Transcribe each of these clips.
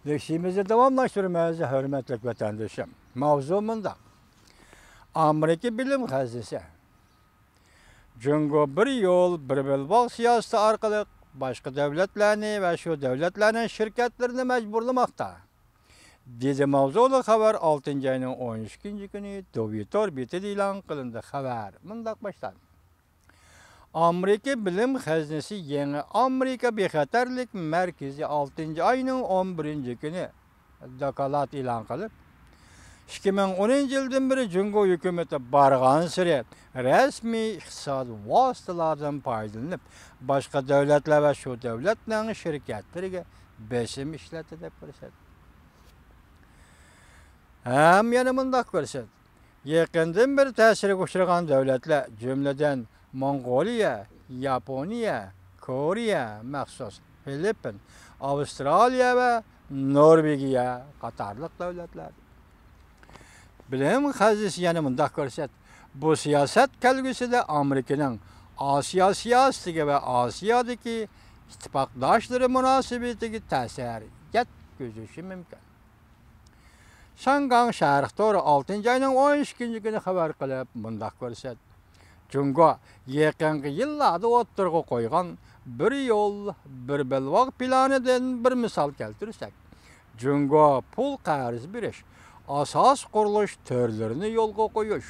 Leşimizi tamamlaştırmamız hürmetli vatandaşım. Mavzumunda Amerika Bilim Hazinesi. Cungo bir yol, bir bilbal siyaseti arkalık başka devletlerini ve şu devletlerin şirketlerini mecburlamakta. Dedi mavzulu haber 6. ayının 12. günü Twitter bitidi ilan kılındı haber. Mındak baştan. Amerika Bilim Hazinesi yeni Amerika Bexatarlik Merkezi 6. ayının 11. günü dokalat ilan kılıp 2010 yıldan beri Cungo hükümeti bargan sıra resmi iqtisadi vasıtalardan paydalanıp başka devletler ve şu devletlerin şirketlerine besim işleti de ko'rsatdi. Hem yanımında ko'rsatdi. Yakından beri ta'sirga uchragan devletler cümleden Mongoliya, Yaponiya, Koreya, maxsus Filipin, Avustraliya ve Norvegiya qatarlıq devletler. Bilim Hazinesi yanımında ko'rsatdi. Bu siyaset kelgüsüde Amerika'nın Asya siyaseti ve Asya'daki ittifakdaşları münasebetiga ta'sir yetkazışı mümkün. Shangang Şərq 6. ayının 12. günü haber kılıp mundaq ko'rsatdi. Cungo yakınki yıllarda o'ttirg'a qo'ygan bir yol, bir belvaq planidan bir misal keltirsek. Cungo pul qarz berish, asas qurilish türlerini yolga qo'yish,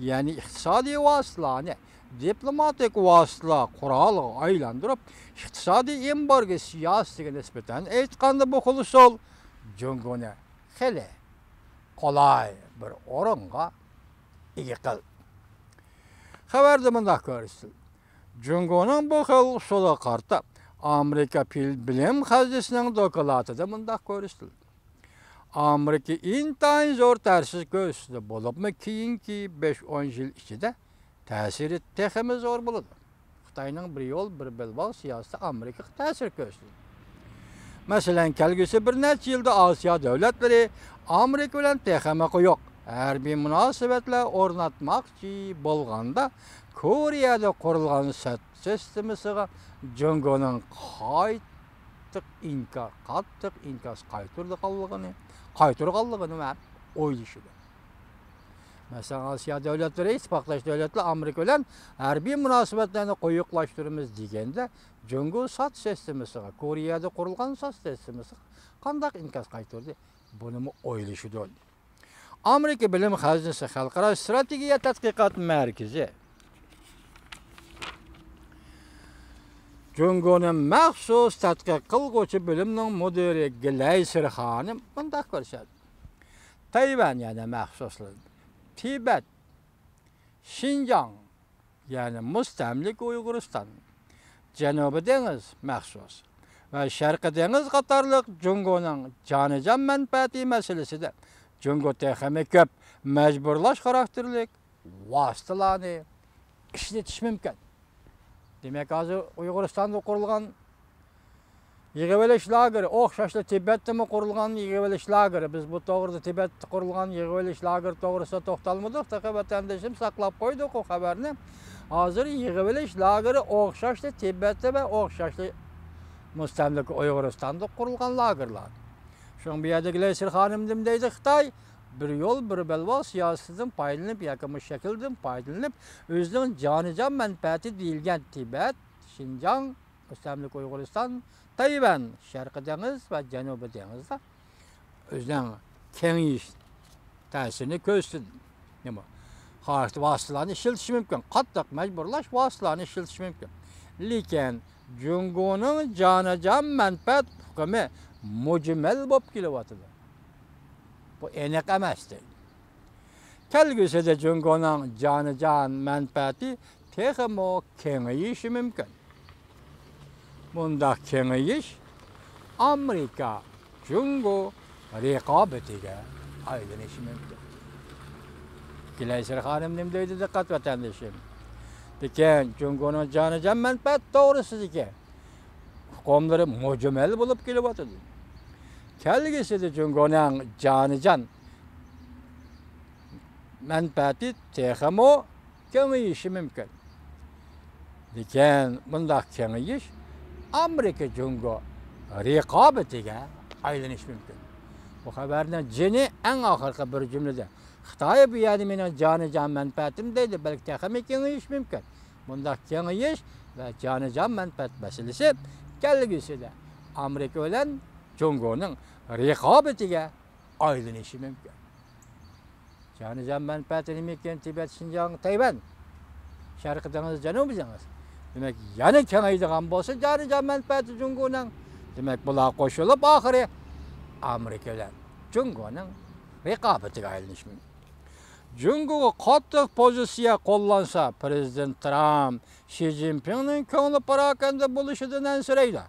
yani iqtisodiy vasitlarni diplomatik vasitlar quroli aylantirib, iqtisodiy embargo siyosatiga nisbatan aytganda bu xil usul Cungoni xeli qolay bir o'ringa ega qildi. Xabarda mundaq ko'rsatildi. Cungoning bu xil usuli qarta Amerika Bilim Hazinesining dokalatida mundaq ko'rsatildi. Amerika intayin zo'r ta'sir ko'rsatdi bo'libmi keyingi 5-10 yil ichida ta'siri texmi zo'r bo'ladi. Xitoyning bir yo'l, bir belbog' siyosati Amerikaga ta'sir ko'rsatdi. Masalan, kelgusi bir necha yilda Osiyo davlatlari Amerika bilan texmi yo'q harbiy munosabatlar o'rnatmoqchi bo'lganda Koreyada qurilgan sistemasiga Jungoning qattiq inkas qaytarganligini o'ylashdi. Masalan, Osiyo davlatlari, ittifoqdosh davlatlar Amerika bilan harbiy munosabatlarni qo'yiqlashtiramiz deganda Jungo sot sistemasiga, Koreyada qurilgan sot sistemasiga qanday inkas qaytardi? Buni o'ylashdi. Amerika Bilim Hazinesi Xalqaro strategiya tadqiqot markazi Jungoning maxsus tadqiq qilguvchi bilimning mudiri Gilay xonim bunday ko'rsatdi. Tayvan yana maxsuslar, Tibet, Xinjiang yani mustamlik Uyg'uriston, Janubiy dengiz maxsus va Sharqiy dengiz qatorliq Jungoning jonijon manfaati masalasida Jungo texmi ko'p majburlash xarakterlik vositalarni ishlatish mumkin. Demek hozir Uyg'uristonda qurilgan yig'ilish lageri, o'xshashli Tibetda qurilgan yig'ilish lageri, biz bu to'g'rida Tibetda qurilgan yig'ilish lageri to'g'risida to'xtalmadik, faqat vatandoshim saqlab qo'ydik o xabarni. Hozir yig'ilish lageri o'xshashli Tibetda va o'xshashli mustamlika Uyg'uristonda qurilgan lagerlar. Şun bir yerde Gilay Hanım deydi Xitoy bir yol, bir belbog' siyosatidan foydalanib, yakınmış şekilde foydalanib, o'zining jonijon manfaati deyilgan Tibet, Xinjiang, mustamlika Uyg'uriston, Tayvan, Sharqiy dengiz va Janubiy dengizda o'zining kengayish ta'sirini ko'rsatdi. Nima? Qarshi vositalarni ishlatish mumkin, qattiq majburlash vositalarini ishlatish mumkin. Lekin Jungoning jonijon manfaat hukmi mujmal bo'lib kelyapti. Bu aniq emasdi. Kelgusida Jungoning jonijon manfaati texmo kengayishi mumkin. Bundaq kengayish Amerika Jungo raqobatiga aylanishi mumkin. Gilay Xonim nima deydi diqqat vatandoshim. Lekin Jungoning jonijon manfaat to'g'risidagi hukmlari mujmal bo'lib kelyapti. Kelgusida Jungoning jonijon manfaati texmo kengayishi mumkin. Lekin bundaq kengayish Amerika Jungo raqobatiga aylanish mumkin. Bu xabarning jini eng oxirgi bir jumlada Xitoy bu yerda mening jonijon manfaatim deydi, balki texnik kengayish mumkin. Bundaq kengayish va jonijon manfaat masalasi kelgusida Amerika bilan Jungoning raqobatiga aylanishi mumkin. Jonijon manfaati nima ekan? Tibet, Xinjiang, Tayvan, Sharqiy dengiz, Janubiy dengiz. Demak, yana kengaydigan bo'lsa, jonijon manfaati Jungoning, demak, bular qo'shilib oxiri Amerika bilan Jungoning raqobatiga aylanishi mumkin. Jungoga qattiq pozitsiya qo'llansa, Prezident Tramp Xi Jinpingning ko'ngli parokanda bo'lishidan ansiraydi.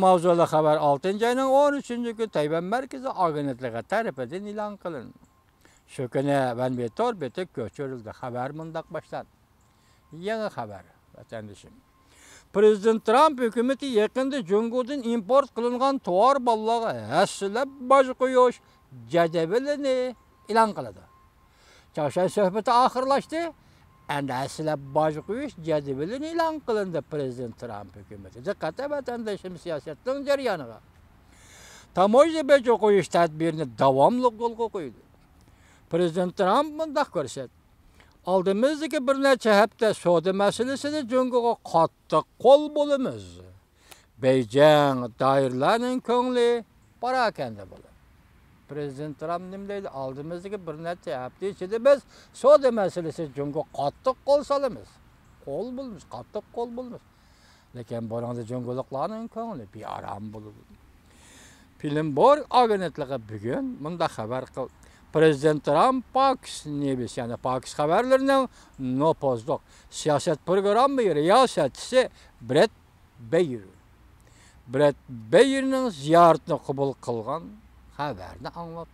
Mavzuli xabar 6-oyning 13-kuni Tayvan markaziy agentligi tarafidan e'lon qilindi. Shu kuni Vanbetor beti ko'chirildi. Xabar mundaq boshlandi. Yangi xabar, vatandoshim. Prezident Tramp hukumati yaqinda Jungodan import qilingan tovar ballog'i haslab boj qo'yish jadvalini e'lon qiladi. Çarşan söhbeti ahırlaştı. Endi aslab boj qo'yish jadvalini e'lon qilindi Prezident Tramp hukumati. Diqqat vatandoshim siyosatning jarayoniga. Tamoyil bejo qo'yish tadbirini davomli qo'lga qo'ydi. Prezident Tramp mundaq ko'rsatdi. Oldimizdagi bir necha hafta savdo masalasida Jungoga qattiq qo'l bo'lamiz. Beijing doirlarning ko'ngli parokanda bo'ladi. Prezident Tramp nima deydi? Oldimizdagi bir necha hafta ichida biz savdo masalasida Jungo qattiq qo'l solamiz. Qo'l bo'lamiz, qattiq qo'l bo'lamiz. Lekin boranda Jungoliklarning ko'ngli bearam bo'ladi. Bloomberg agentligi bugun bunda xabar qildi. Prezident Tramp Fox News, yani Fox xabarlarining nopozliq siyosat programma riyosatchisi Brett Bayerning ziyoratini qabul qilgan xabarni anglab.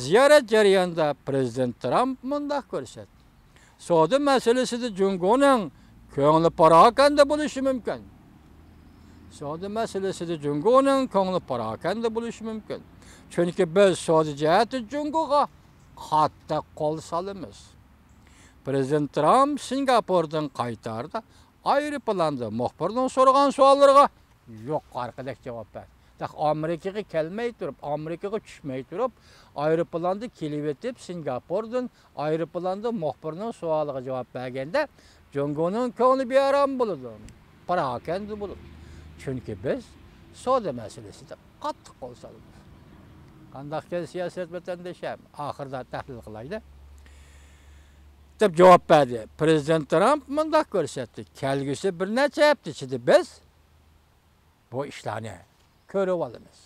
Ziyorat jarayonida Prezident Tramp mundaq ko'rsatdi. Savdo masalasida Jungoning ko'ngli parokanda bo'lishi mumkin. Savdo masalasida Jungoning ko'ngli parokanda bo'lishi mumkin. Chunki biz savdo jihati Jungoga qattiq qo'l solamiz. Prezident Tramp Singapurdan qaytardi. Aeroplanda muxbirning so'ragan savollarga yo'q arkadaş javob berdi. Amerikaga kelmay turib, Amerikaga tushmay turib, aeroplanda kelib etib Singapurdan aeroplanda muxbirning savoliga javob berganda Jungoning ko'ngli bearam bo'ladi. Parokanda bo'ladi. Chunki biz savdo masalasida qattiq qo'l solamiz. Qandaqki siyosat vatandoshim oxirida tahlil qilaydi deb javob berdi. Prezident Tramp mundaq ko'rsatdi. Kelgusi bir necha hafta ichida biz bu ishlarni ko'rib olamiz.